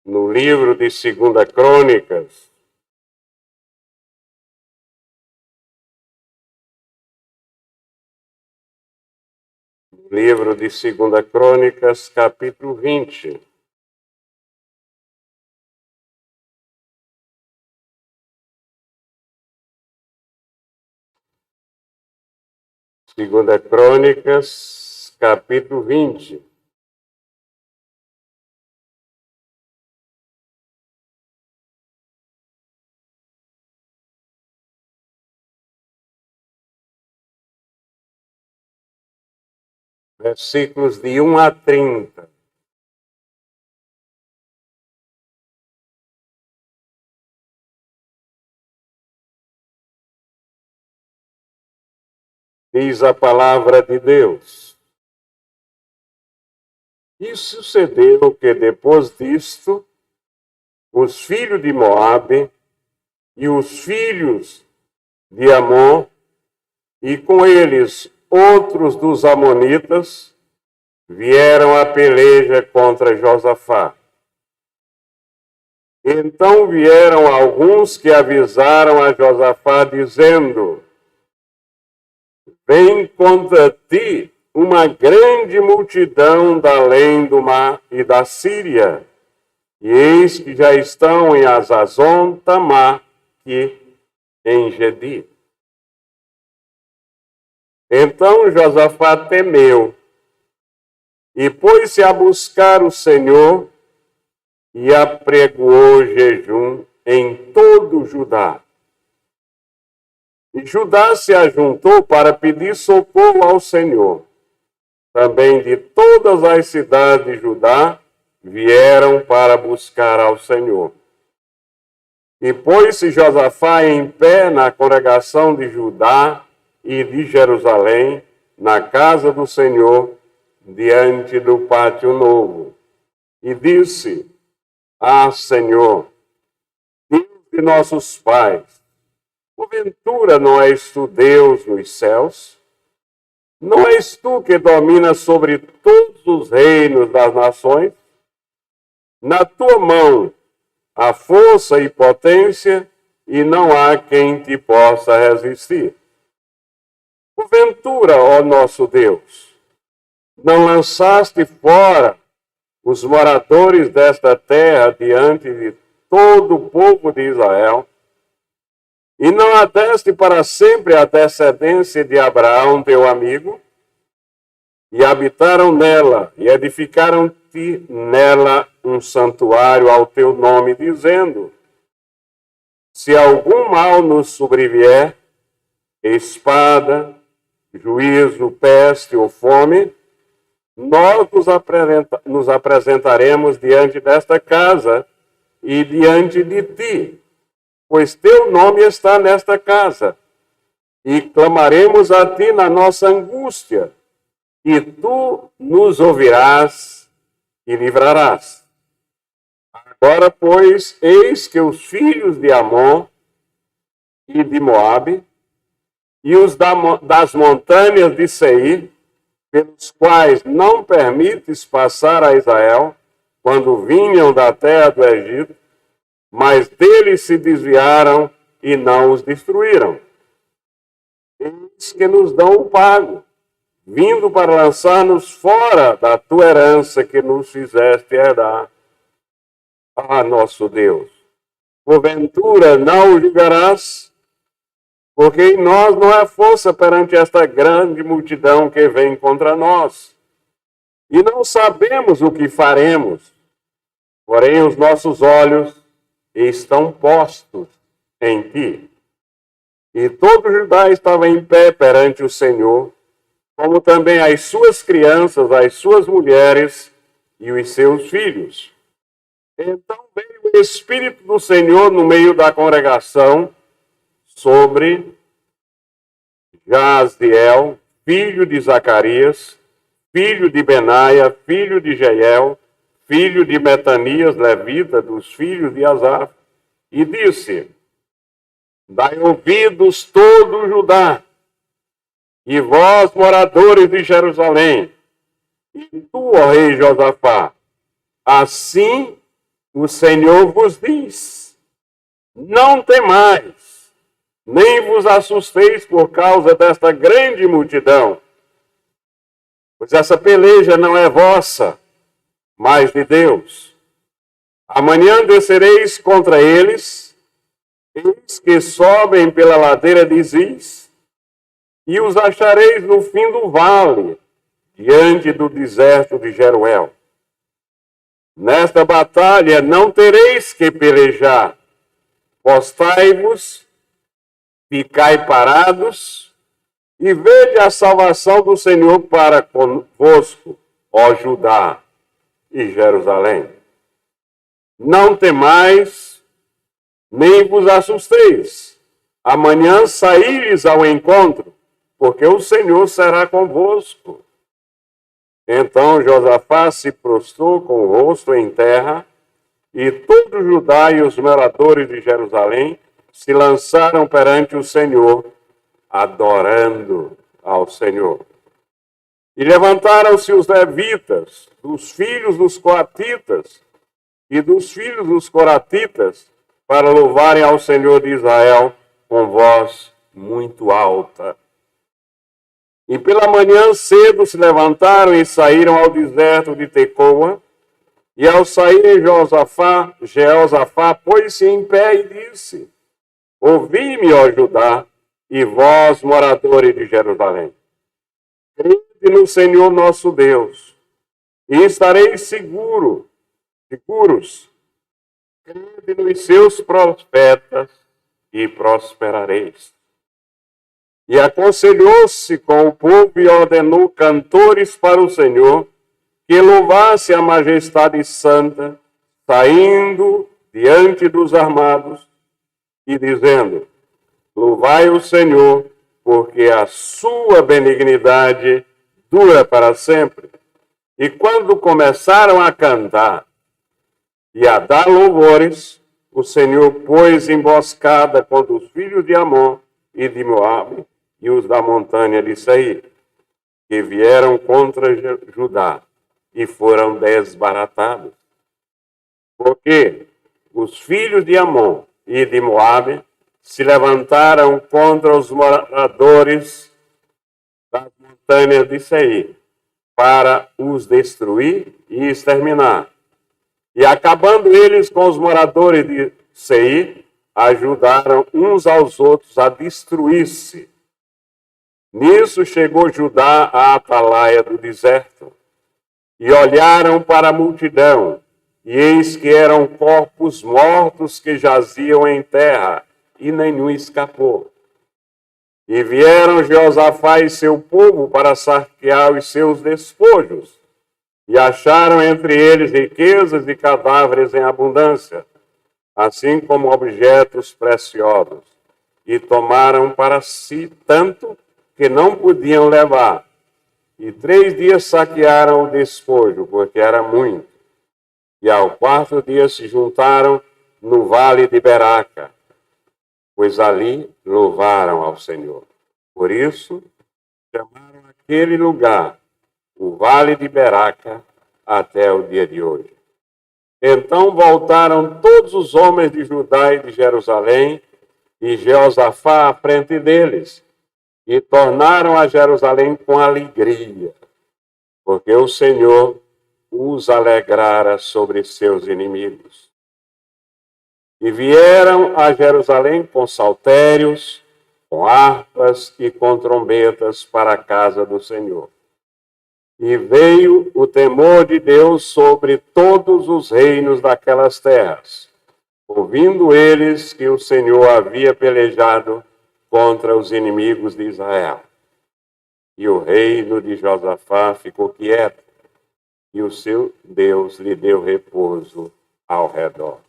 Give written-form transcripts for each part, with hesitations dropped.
no livro de 2 Crônicas, livro de 2 Crônicas, capítulo 20. Segunda Crônicas, capítulo 20. Versículos de 1 a 30. Diz a palavra de Deus. E sucedeu que depois disto, os filhos de Moabe e os filhos de Amon, e com eles outros dos amonitas, vieram à peleja contra Josafá. Então vieram alguns que avisaram a Josafá, dizendo: vem contra ti uma grande multidão da além do mar e da Síria, e eis que já estão em Azazon Tamar e em Gedi. Então Josafá temeu e pôs-se a buscar o Senhor e apregoou jejum em todo Judá. E Judá se ajuntou para pedir socorro ao Senhor. Também de todas as cidades de Judá vieram para buscar ao Senhor. E pôs-se Josafá em pé na congregação de Judá e de Jerusalém, na casa do Senhor, diante do pátio novo. E disse: ah, Senhor, Deus de nossos pais, porventura não és tu Deus nos céus? Não és tu que dominas sobre todos os reinos das nações? Na tua mão há força e potência, e não há quem te possa resistir. Porventura, ó nosso Deus, não lançaste fora os moradores desta terra diante de todo o povo de Israel, e não a deste para sempre a descendência de Abraão, teu amigo? E habitaram nela, e edificaram-te nela um santuário ao teu nome, dizendo: se algum mal nos sobrevier, espada, juízo, peste ou fome, nós nos apresentaremos diante desta casa e diante de ti, pois teu nome está nesta casa, e clamaremos a ti na nossa angústia, e tu nos ouvirás e livrarás. Agora, pois, eis que os filhos de Amon e de Moabe, e os das montanhas de Seir, pelos quais não permites passar a Israel, quando vinham da terra do Egito, mas deles se desviaram e não os destruíram. Eis que nos dão o pago, vindo para lançar-nos fora da tua herança que nos fizeste herdar. Ah, nosso Deus, porventura não o julgarás? Porque em nós não há força perante esta grande multidão que vem contra nós. E não sabemos o que faremos, porém os nossos olhos estão postos em ti. E todo Judá estava em pé perante o Senhor, como também as suas crianças, as suas mulheres e os seus filhos. Então veio o Espírito do Senhor no meio da congregação sobre Jaziel, filho de Zacarias, filho de Benaia, filho de Jeiel, filho de Metanias, levita, dos filhos de Asaf, e disse: dai ouvidos todo Judá, e vós, moradores de Jerusalém, e tu, ó rei Josafá, assim o Senhor vos diz: não temais, nem vos assusteis por causa desta grande multidão, pois essa peleja não é vossa, mas de Deus. Amanhã descereis contra eles, eis que sobem pela ladeira de Ziz, e os achareis no fim do vale, diante do deserto de Jeruel. Nesta batalha não tereis que pelejar. Postai-vos, ficai parados, e vede a salvação do Senhor para convosco, ó Judá e Jerusalém. Não temais, nem vos assusteis. Amanhã saíres ao encontro, porque o Senhor será convosco. Então Josafá se prostrou com o rosto em terra, e todo Judá e os moradores de Jerusalém se lançaram perante o Senhor, adorando ao Senhor. E levantaram-se os levitas, dos filhos dos coatitas e dos filhos dos coratitas, para louvarem ao Senhor de Israel com voz muito alta. E pela manhã cedo se levantaram e saíram ao deserto de Tecoa. E ao saírem, Jeosafá pôs-se em pé e disse: ouvi-me, ó Judá, e vós, moradores de Jerusalém. Crede no Senhor nosso Deus, e estareis seguros. Crede nos seus profetas, e prosperareis. E aconselhou-se com o povo e ordenou cantores para o Senhor, que louvasse a majestade santa, saindo diante dos armados e dizendo: louvai o Senhor, porque a sua benignidade dura para sempre. E quando começaram a cantar e a dar louvores, o Senhor pôs emboscada contra os filhos de Amon e de Moabe e os da montanha de Seir, que vieram contra Judá e foram desbaratados. Porque os filhos de Amon e de Moabe se levantaram contra os moradores das montanhas de Seir, para os destruir e exterminar. E acabando eles com os moradores de Seir, ajudaram uns aos outros a destruir-se. Nisso chegou Judá à atalaia do deserto, e olharam para a multidão, e eis que eram corpos mortos que jaziam em terra, e nenhum escapou. E vieram Jeosafá e seu povo para saquear os seus despojos, e acharam entre eles riquezas e cadáveres em abundância, assim como objetos preciosos, e tomaram para si tanto que não podiam levar. E 3 dias saquearam o despojo, porque era muito. E ao 4º dia se juntaram no vale de Beraca, pois ali louvaram ao Senhor. Por isso, chamaram aquele lugar o vale de Beraca até o dia de hoje. Então voltaram todos os homens de Judá e de Jerusalém, e Jeosafá à frente deles, e tornaram a Jerusalém com alegria, porque o Senhor os alegrara sobre seus inimigos. E vieram a Jerusalém com saltérios, com harpas e com trombetas para a casa do Senhor. E veio o temor de Deus sobre todos os reinos daquelas terras, ouvindo eles que o Senhor havia pelejado contra os inimigos de Israel. E o reino de Josafá ficou quieto, e o seu Deus lhe deu repouso ao redor.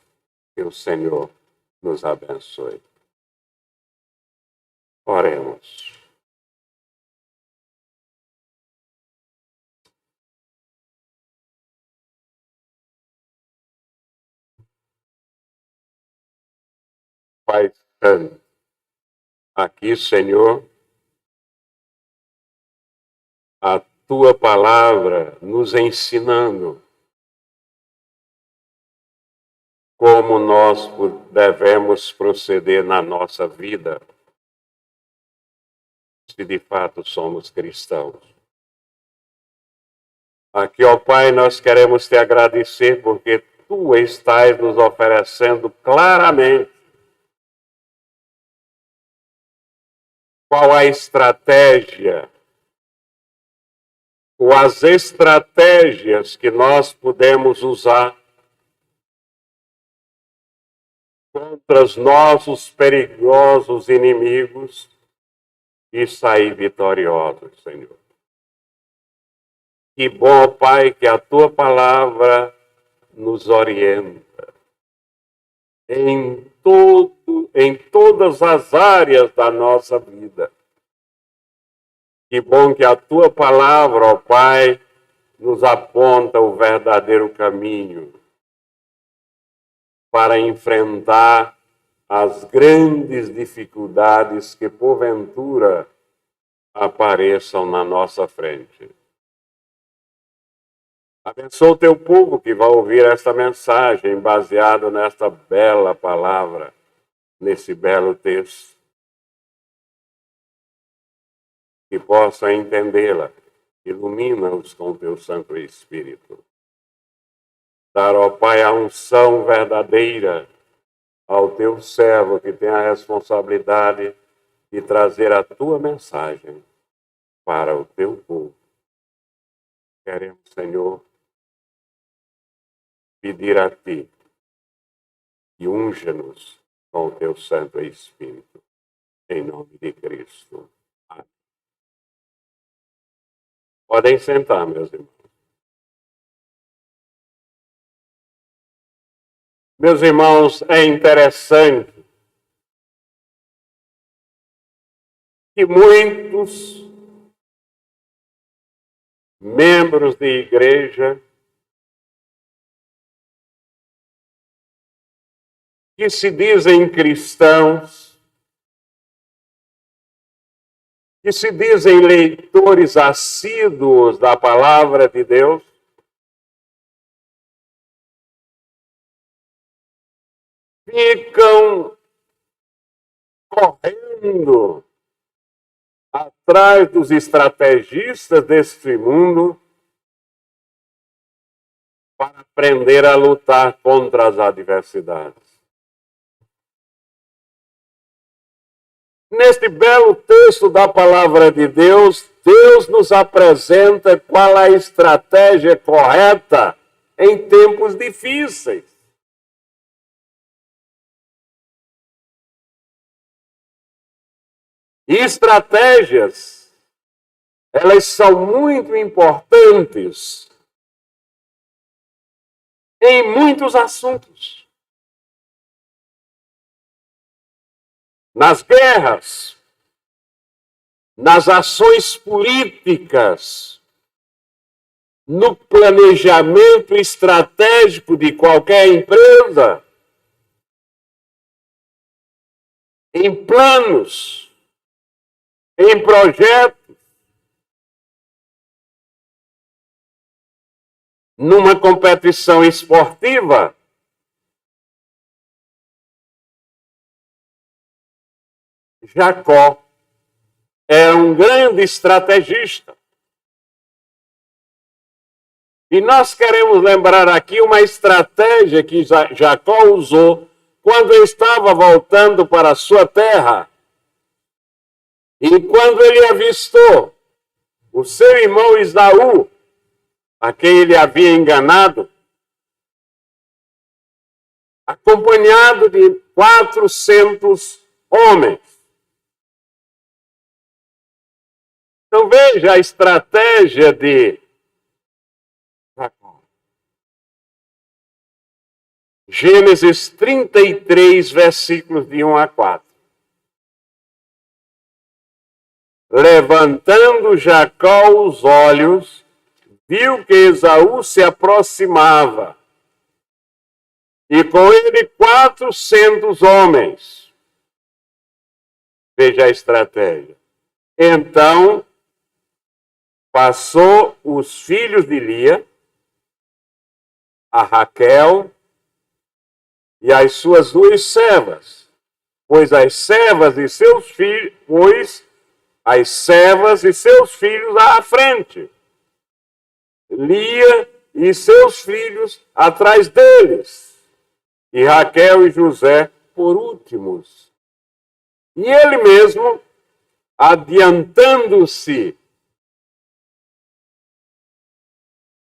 Que o Senhor nos abençoe. Oremos. Pai Santo, aqui, Senhor, a tua palavra nos ensinando como nós devemos proceder na nossa vida, se de fato somos cristãos. Aqui, ó Pai, nós queremos te agradecer porque tu estás nos oferecendo claramente qual a estratégia, ou as estratégias que nós podemos usar contra os nossos perigosos inimigos e sair vitoriosos, Senhor. Que bom, Pai, que a tua palavra nos orienta em todas as áreas da nossa vida. Que bom que a tua palavra, ó Pai, nos aponta o verdadeiro caminho para enfrentar as grandes dificuldades que porventura apareçam na nossa frente. Abençoa o teu povo que vai ouvir esta mensagem baseado nesta bela palavra, nesse belo texto. Que possam entendê-la. Ilumina-os com o teu Santo Espírito. Dar, ó Pai, a unção verdadeira ao teu servo que tem a responsabilidade de trazer a tua mensagem para o teu povo. Queremos, Senhor, pedir a ti e unja-nos com o teu Santo Espírito. Em nome de Cristo. Amém. Podem sentar, meus irmãos. Meus irmãos, é interessante que muitos membros de igreja que se dizem cristãos, que se dizem leitores assíduos da palavra de Deus, ficam correndo atrás dos estrategistas deste mundo para aprender a lutar contra as adversidades. Neste belo texto da palavra de Deus, Deus nos apresenta qual a estratégia correta em tempos difíceis. E estratégias, elas são muito importantes em muitos assuntos. Nas guerras, nas ações políticas, no planejamento estratégico de qualquer empresa, em planos, em projetos, numa competição esportiva, Jacó era um grande estrategista. E nós queremos lembrar aqui uma estratégia que Jacó usou quando estava voltando para a sua terra. E quando ele avistou o seu irmão Esaú, a quem ele havia enganado, acompanhado de 400 homens. Então veja a estratégia de Jacó. Gênesis 33, versículos de 1 a 4. Levantando Jacó os olhos, viu que Esaú se aproximava, e com ele 400 homens. Veja a estratégia. Então, passou os filhos de Lia, a Raquel e as suas 2 servas, pois as servas e seus filhos à frente, Lia e seus filhos atrás deles, e Raquel e José por últimos. E ele mesmo, adiantando-se,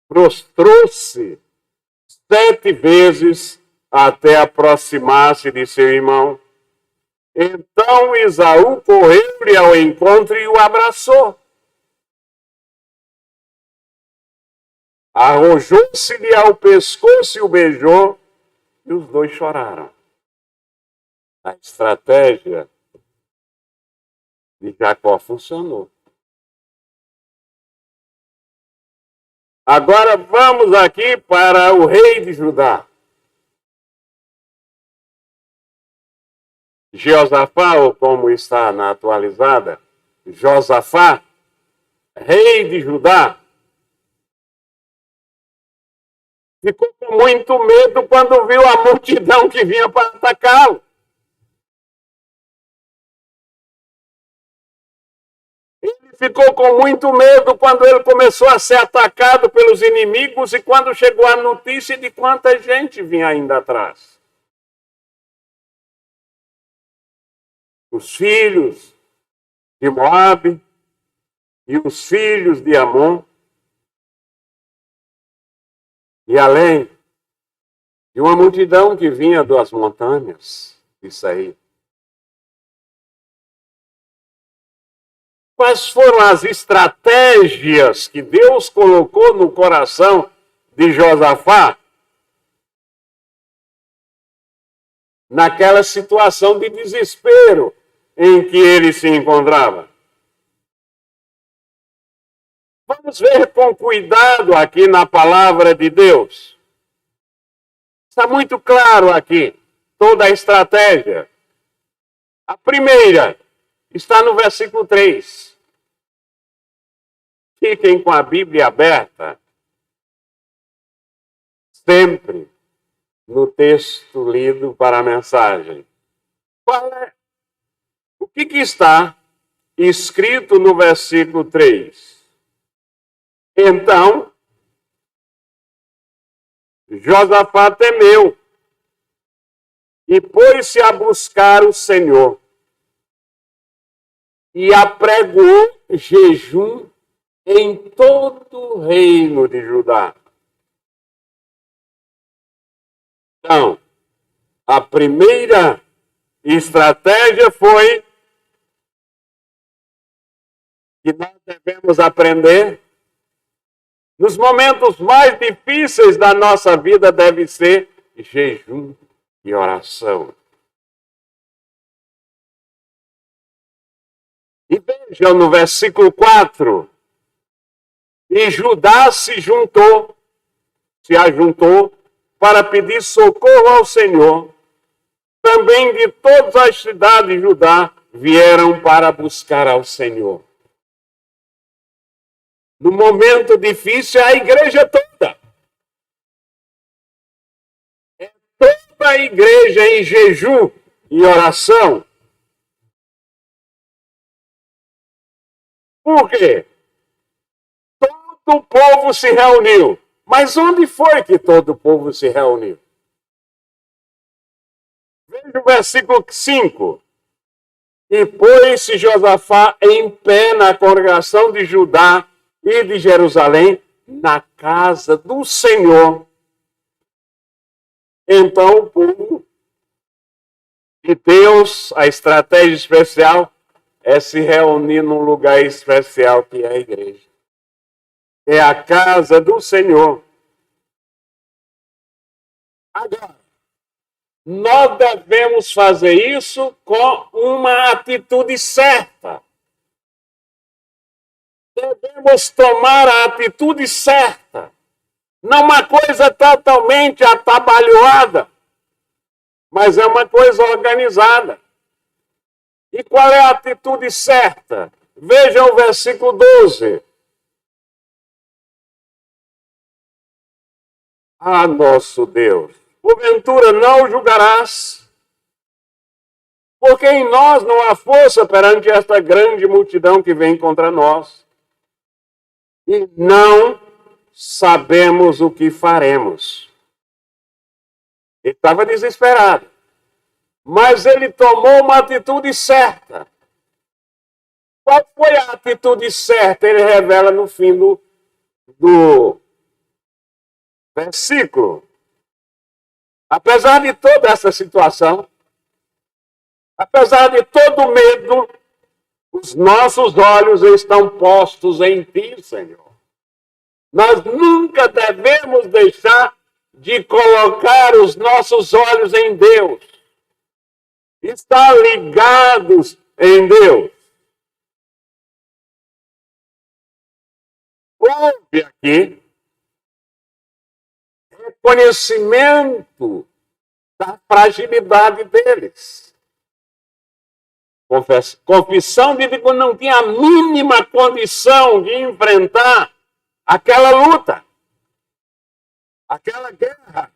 prostrou-se 7 vezes até aproximar-se de seu irmão. Então Esaú correu-lhe ao encontro e o abraçou. Arrojou-se-lhe ao pescoço e o beijou, e os 2 choraram. A estratégia de Jacó funcionou. Agora vamos aqui para o rei de Judá. Jeosafá, ou como está na atualizada, Josafá, rei de Judá, ficou com muito medo quando viu a multidão que vinha para atacá-lo. Ele ficou com muito medo quando ele começou a ser atacado pelos inimigos e quando chegou a notícia de quanta gente vinha ainda atrás. Os filhos de Moabe e os filhos de Amon, e além de uma multidão que vinha das montanhas, isso aí. Quais foram as estratégias que Deus colocou no coração de Josafá naquela situação de desespero em que ele se encontrava? Vamos ver com cuidado aqui na palavra de Deus. Está muito claro aqui toda a estratégia. A primeira está no versículo 3. Fiquem com a Bíblia aberta, sempre no texto lido para a mensagem. O que está escrito no versículo 3? Então, Josafá temeu e pôs-se a buscar o Senhor e apregou jejum em todo o reino de Judá. Então, a primeira estratégia foi que nós devemos aprender. Nos momentos mais difíceis da nossa vida deve ser jejum e oração. E vejam no versículo 4. E Judá se ajuntou para pedir socorro ao Senhor. Também de todas as cidades de Judá vieram para buscar ao Senhor. No momento difícil, a igreja toda. É toda a igreja em jejum e oração. Por quê? Todo o povo se reuniu. Mas onde foi que todo o povo se reuniu? Veja o versículo 5. E pôs-se Josafá em pé na congregação de Judá e de Jerusalém, na casa do Senhor. Então o povo de Deus, a estratégia especial é se reunir num lugar especial que é a igreja. É a casa do Senhor. Agora, nós devemos fazer isso com uma atitude certa. Devemos tomar a atitude certa. Não uma coisa totalmente atabalhoada, mas é uma coisa organizada. E qual é a atitude certa? Veja o versículo 12. Ah, nosso Deus, porventura não julgarás? Porque em nós não há força perante esta grande multidão que vem contra nós. E não sabemos o que faremos. Ele estava desesperado. Mas ele tomou uma atitude certa. Qual foi a atitude certa? Ele revela no fim do versículo. Apesar de toda essa situação, apesar de todo o medo, os nossos olhos estão postos em Ti, Senhor. Nós nunca devemos deixar de colocar os nossos olhos em Deus. Estar ligados em Deus. Houve aqui reconhecimento da fragilidade deles. Confissão de que não tinha a mínima condição de enfrentar aquela luta, aquela guerra.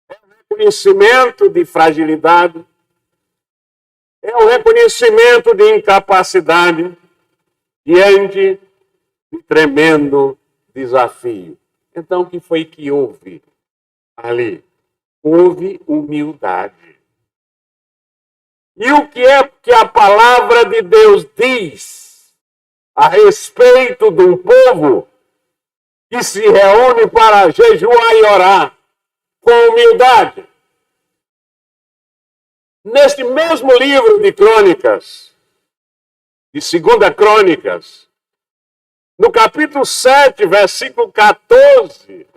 É o reconhecimento de fragilidade, é o reconhecimento de incapacidade diante de tremendo desafio. Então, o que foi que houve ali? Houve humildade. E o que é que a palavra de Deus diz a respeito de um povo que se reúne para jejuar e orar com humildade? Neste mesmo livro de Crônicas, de 2 Crônicas, no capítulo 7, versículo 14,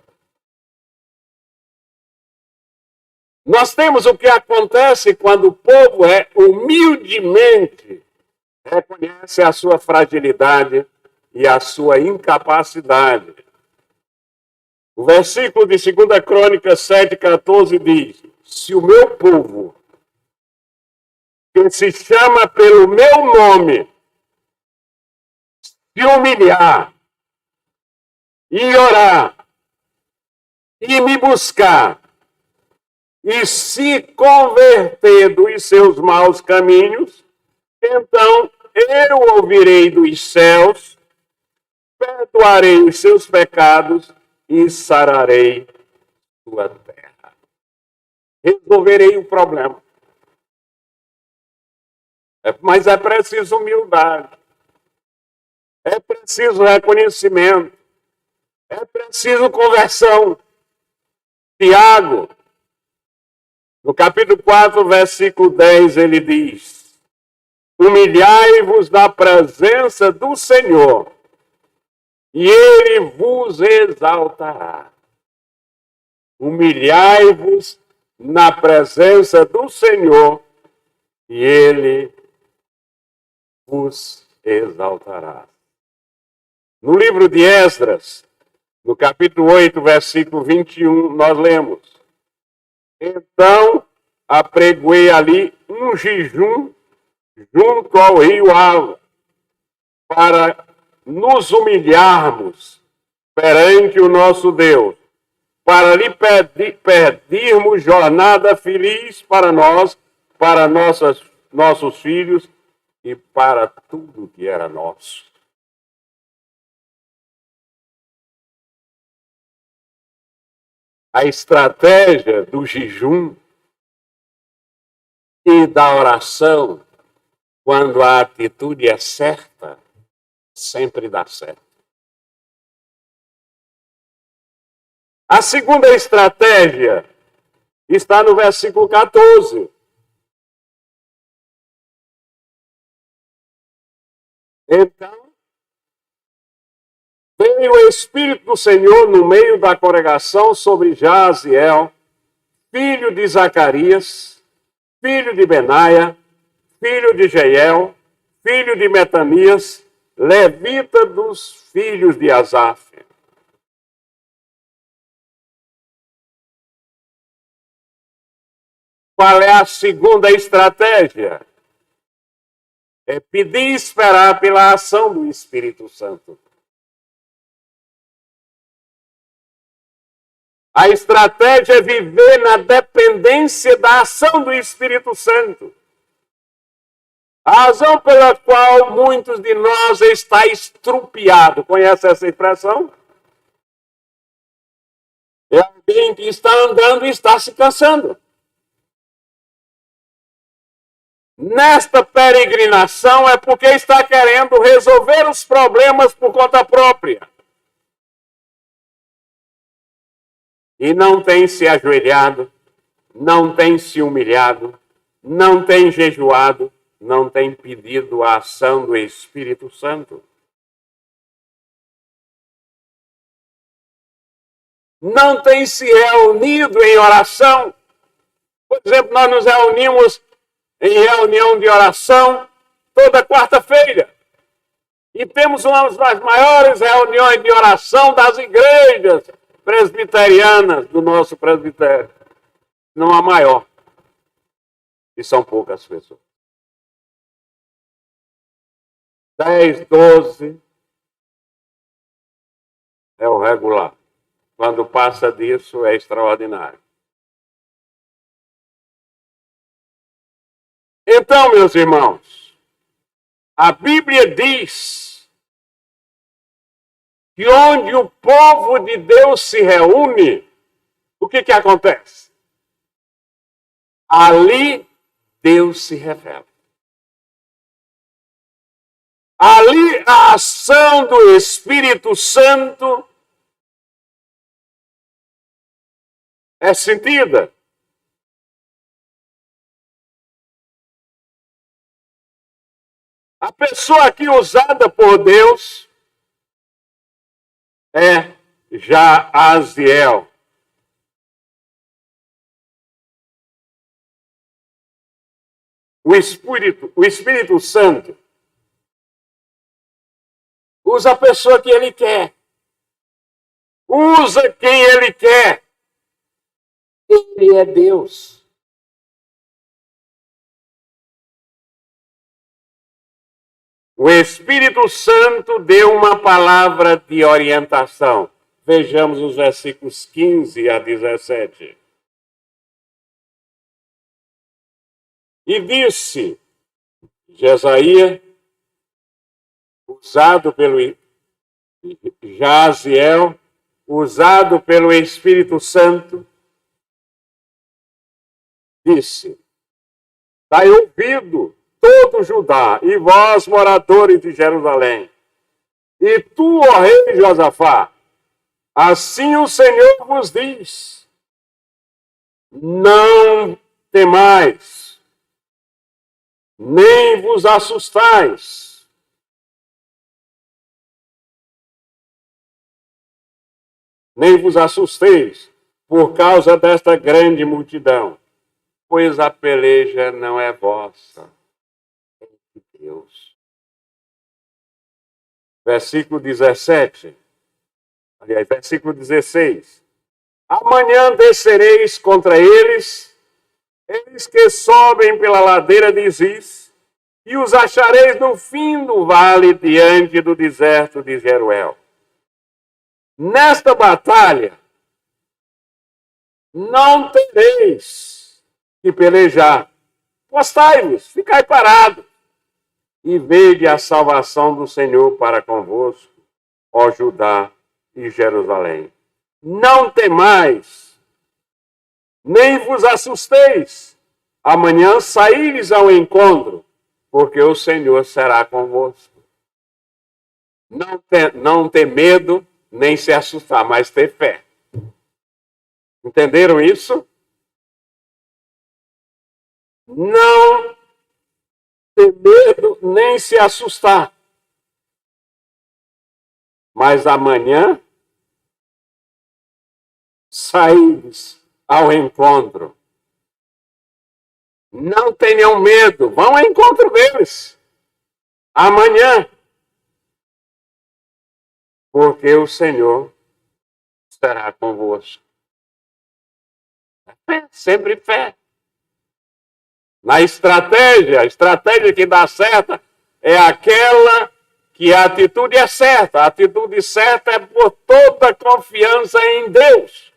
nós temos o que acontece quando o povo humildemente reconhece a sua fragilidade e a sua incapacidade. O versículo de 2 Crônicas 7, 14 diz: se o meu povo, que se chama pelo meu nome, se humilhar e orar e me buscar e se converter dos seus maus caminhos, então eu ouvirei dos céus, perdoarei os seus pecados e sararei sua terra. Resolverei o problema. Mas é preciso humildade. É preciso reconhecimento. É preciso conversão. Tiago, no capítulo 4, versículo 10, ele diz: humilhai-vos na presença do Senhor, e Ele vos exaltará. Humilhai-vos na presença do Senhor, e Ele vos exaltará. No livro de Esdras, no capítulo 8, versículo 21, nós lemos: então apregoei ali um jejum junto ao rio Ava, para nos humilharmos perante o nosso Deus, para lhe pedirmos jornada feliz para nós, para nossos filhos e para tudo que era nosso. A estratégia do jejum e da oração, quando a atitude é certa, sempre dá certo. A segunda estratégia está no versículo 14. Então, veio o Espírito do Senhor no meio da congregação sobre Jaziel, filho de Zacarias, filho de Benaia, filho de Jeiel, filho de Metanias, levita dos filhos de Asaf. Qual é a segunda estratégia? É pedir e esperar pela ação do Espírito Santo. A estratégia é viver na dependência da ação do Espírito Santo. A razão pela qual muitos de nós está estrupiado. Conhece essa expressão? É alguém que está andando e está se cansando. Nesta peregrinação é porque está querendo resolver os problemas por conta própria. E não tem se ajoelhado, não tem se humilhado, não tem jejuado, não tem pedido a ação do Espírito Santo. Não tem se reunido em oração. Por exemplo, nós nos reunimos em reunião de oração toda quarta-feira. E temos uma das maiores reuniões de oração das igrejas presbiterianas do nosso presbitério. Não a maior. E são poucas pessoas. 10, 12 é o regular. Quando passa disso, é extraordinário. Então, meus irmãos, a Bíblia diz que onde o povo de Deus se reúne, o que acontece? Ali Deus se revela. Ali a ação do Espírito Santo é sentida. A pessoa aqui usada por Deus é Jaziel. O Espírito Santo usa a pessoa que ele quer. Usa quem ele quer. Ele é Deus. O Espírito Santo deu uma palavra de orientação. Vejamos os versículos 15 a 17. E disse Jesaías, usado pelo Jaziel, usado pelo Espírito Santo, disse: dai ouvido todo Judá, e vós, moradores de Jerusalém, e tu, ó rei Josafá, assim o Senhor vos diz: não temais, nem vos assustais, nem vos assusteis por causa desta grande multidão, pois a peleja não é vossa, é de Deus. Versículo 17, aliás, versículo 16. Amanhã descereis contra eles, eles que sobem pela ladeira de Ziz, e os achareis no fim do vale, diante do deserto de Jeruel. Nesta batalha, não tereis que pelejar. Postai-vos, ficai parados, e vede a salvação do Senhor para convosco, ó Judá e Jerusalém. Não temais, nem vos assusteis. Amanhã saíres ao encontro, porque o Senhor será convosco. Não ter medo, nem se assustar, mas ter fé. Entenderam isso? Não ter medo, nem se assustar. Mas amanhã, saíres ao encontro. Não tenham medo, vão ao encontro deles. Amanhã. Porque o Senhor estará convosco. Fé, sempre fé. Na estratégia, a estratégia que dá certa é aquela que a atitude é certa. A atitude certa é por toda confiança em Deus.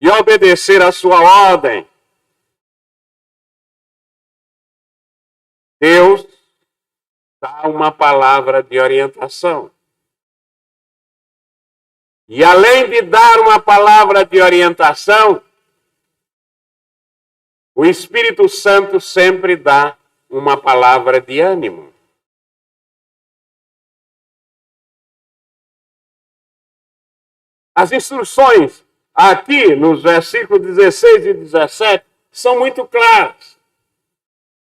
e obedecer a sua ordem. Deus dá uma palavra de orientação. E além de dar uma palavra de orientação, o Espírito Santo sempre dá uma palavra de ânimo. As instruções aqui nos versículos 16 e 17 são muito claras.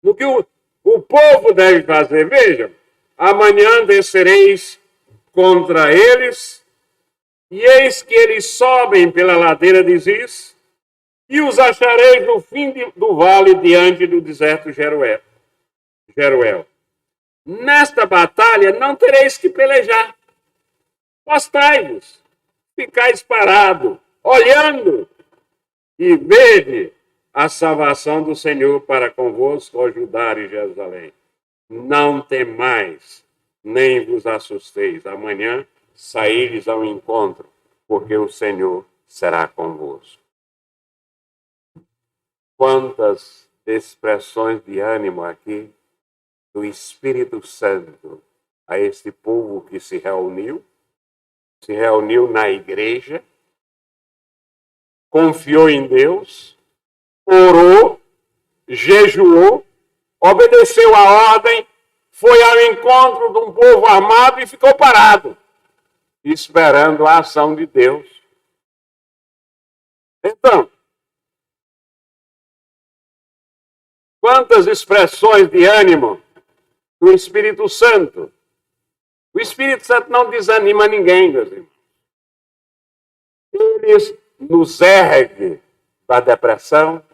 No que o povo deve fazer, vejam, amanhã descereis contra eles, e eis que eles sobem pela ladeira de Ziz, e os achareis no fim do vale, diante do deserto Jeruel. Nesta batalha não tereis que pelejar. Postrai-vos, ficais parado, olhando, e vede a salvação do Senhor para convosco, ó Judá e Jerusalém. Não temais, nem vos assusteis. Amanhã saíres ao encontro, porque o Senhor será convosco. Quantas expressões de ânimo aqui do Espírito Santo a este povo que se reuniu na igreja, confiou em Deus, orou, jejuou, obedeceu a ordem, foi ao encontro de um povo armado e ficou parado, esperando a ação de Deus. Então, quantas expressões de ânimo do Espírito Santo. O Espírito Santo não desanima ninguém, meus irmãos. Ele nos ergue da depressão,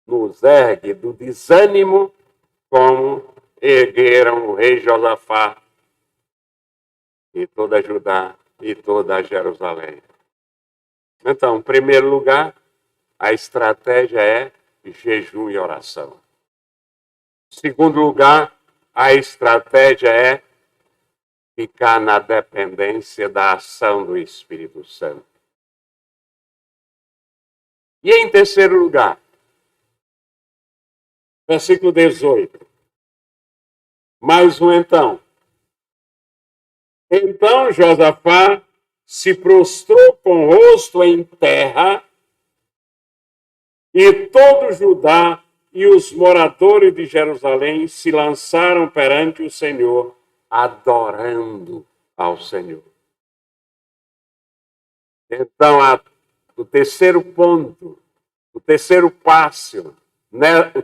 nos ergue do desânimo, como ergueram o rei Josafá e toda Judá e toda Jerusalém. Então, em primeiro lugar, a estratégia é jejum e oração. Em segundo lugar, a estratégia é ficar na dependência da ação do Espírito Santo. E em terceiro lugar, versículo 18. Mais um então. Então Josafá se prostrou com o rosto em terra, e todo Judá e os moradores de Jerusalém se lançaram perante o Senhor, adorando ao Senhor. Então, o terceiro ponto, o terceiro passo, o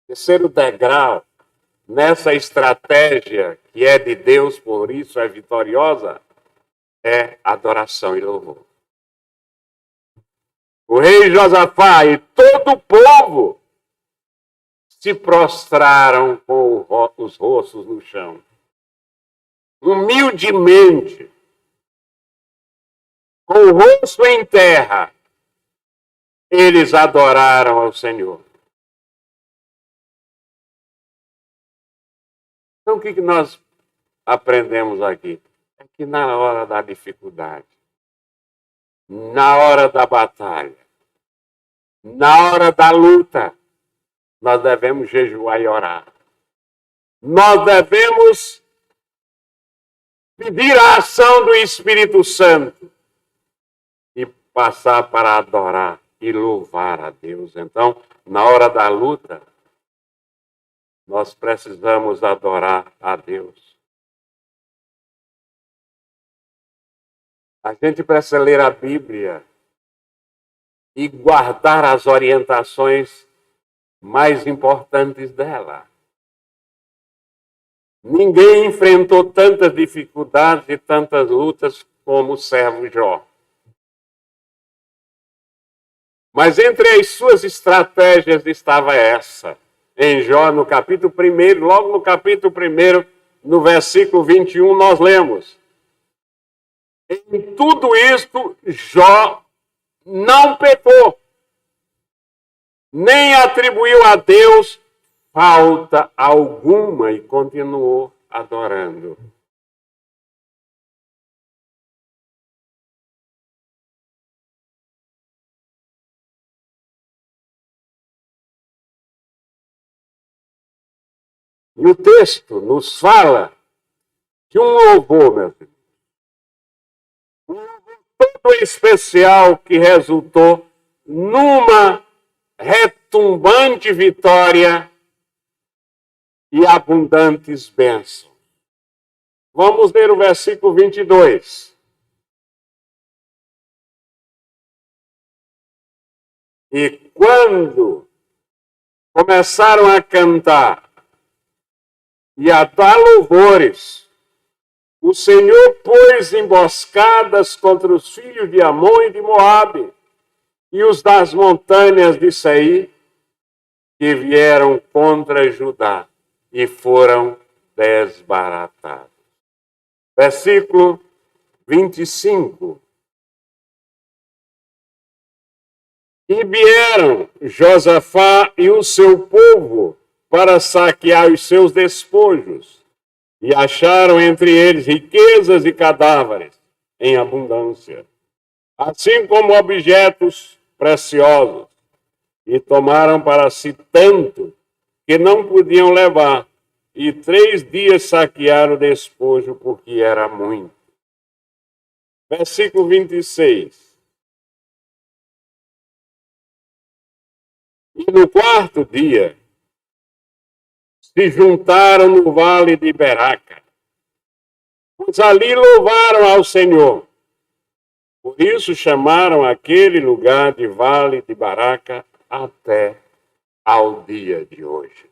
terceiro degrau nessa estratégia que é de Deus, por isso é vitoriosa, é adoração e louvor. O rei Josafá e todo o povo se prostraram com os rostos no chão. Humildemente, com o rosto em terra, eles adoraram ao Senhor. Então, o que nós aprendemos aqui? É que na hora da dificuldade, na hora da batalha, na hora da luta, nós devemos jejuar e orar. Nós devemos pedir a ação do Espírito Santo e passar para adorar e louvar a Deus. Então, na hora da luta, nós precisamos adorar a Deus. A gente precisa ler a Bíblia e guardar as orientações mais importantes dela. Ninguém enfrentou tantas dificuldades e tantas lutas como o servo Jó. Mas entre as suas estratégias estava essa. Em Jó, no capítulo 1, logo no capítulo 1, no versículo 21, nós lemos: em tudo isto, Jó não pecou, nem atribuiu a Deus falta alguma e continuou adorando. E o texto nos fala de um louvor, meu filho. Um louvor todo especial que resultou numa retumbante vitória e abundantes bênçãos. Vamos ler o versículo 22. E quando começaram a cantar e a dar louvores, o Senhor pôs emboscadas contra os filhos de Amon e de Moabe e os das montanhas de Seir, que vieram contra Judá e foram desbaratados. Versículo 25. E vieram Josafá e o seu povo para saquear os seus despojos, e acharam entre eles riquezas e cadáveres em abundância, assim como objetos preciosos, e tomaram para si tanto que não podiam levar, e 3 dias saquearam o despojo, porque era muito. Versículo 26. E no 4º dia, se juntaram no vale de Beraca, pois ali louvaram ao Senhor. Por isso chamaram aquele lugar de Vale de Baraca até ao dia de hoje.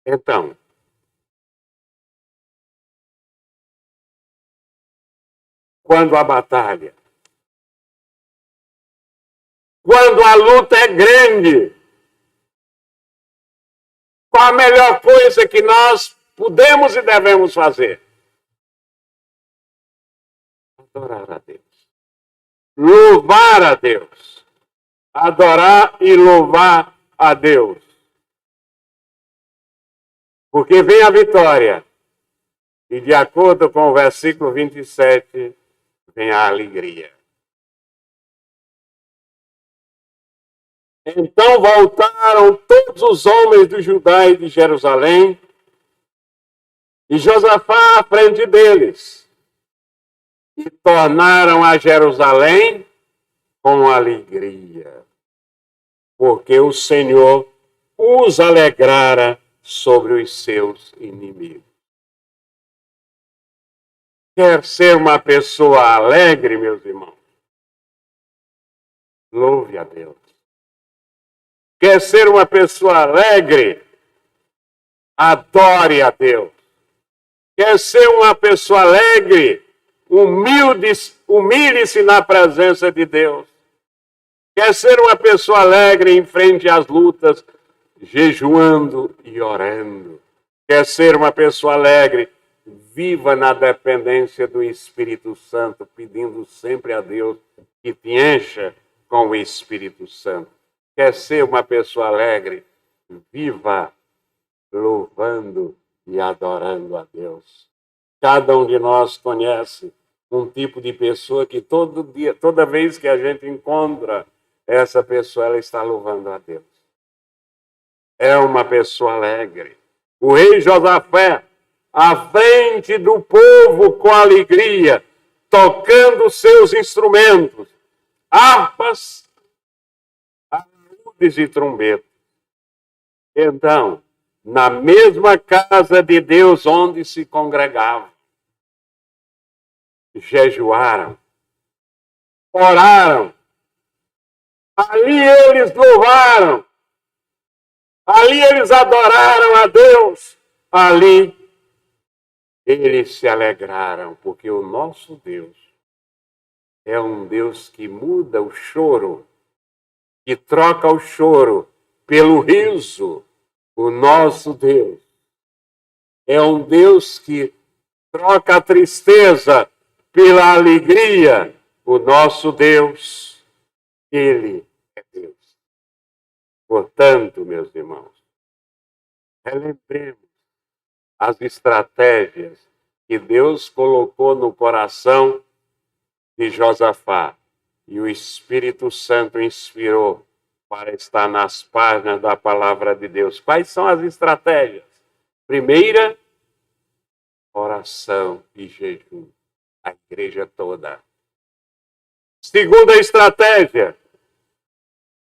Então, quando a batalha, quando a luta é grande, qual a melhor coisa que nós podemos e devemos fazer? Adorar a Deus. Louvar a Deus. Adorar e louvar a Deus. Porque vem a vitória. E de acordo com o versículo 27, vem a alegria. Então voltaram todos os homens de Judá e de Jerusalém, e Josafá à frente deles, e tornaram a Jerusalém com alegria, porque o Senhor os alegrara sobre os seus inimigos. Quer ser uma pessoa alegre, meus irmãos? Louve a Deus. Quer ser uma pessoa alegre? Adore a Deus. Quer ser uma pessoa alegre? Humilhe-se na presença de Deus. Quer ser uma pessoa alegre em frente às lutas, jejuando e orando. Quer ser uma pessoa alegre? Viva na dependência do Espírito Santo, pedindo sempre a Deus que te encha com o Espírito Santo. Quer ser uma pessoa alegre? Viva louvando e adorando a Deus. Cada um de nós conhece um tipo de pessoa que todo dia, toda vez que a gente encontra essa pessoa, ela está louvando a Deus. É uma pessoa alegre. O rei Josafá, à frente do povo com alegria, tocando seus instrumentos, harpas, alaúdes e trombetas. Então, na mesma casa de Deus onde se congregavam, jejuaram, oraram, ali eles louvaram, ali eles adoraram a Deus, ali eles se alegraram, porque o nosso Deus é um Deus que muda o choro, que troca o choro pelo riso. O nosso Deus é um Deus que troca a tristeza pela alegria. O nosso Deus, Ele é Deus. Portanto, meus irmãos, relembremos as estratégias que Deus colocou no coração de Josafá e o Espírito Santo inspirou para estar nas páginas da palavra de Deus. Quais são as estratégias? Primeira, oração e jejum. A igreja toda. Segunda estratégia,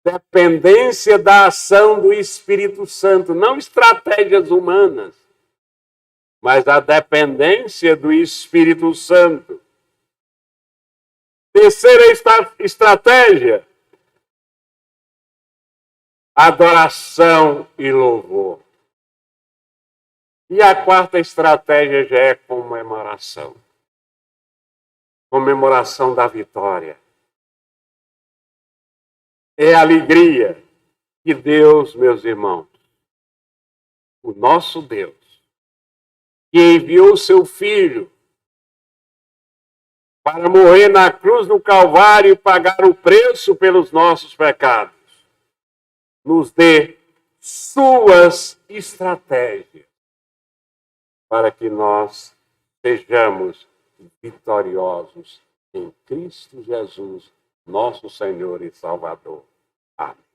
dependência da ação do Espírito Santo. Não estratégias humanas, mas a dependência do Espírito Santo. Terceira estratégia, adoração e louvor. E a quarta estratégia já é comemoração. Comemoração da vitória. É alegria que Deus, meus irmãos, o nosso Deus, que enviou seu Filho para morrer na cruz do Calvário e pagar o preço pelos nossos pecados, nos dê suas estratégias para que nós sejamos vitoriosos em Cristo Jesus, nosso Senhor e Salvador. Amém.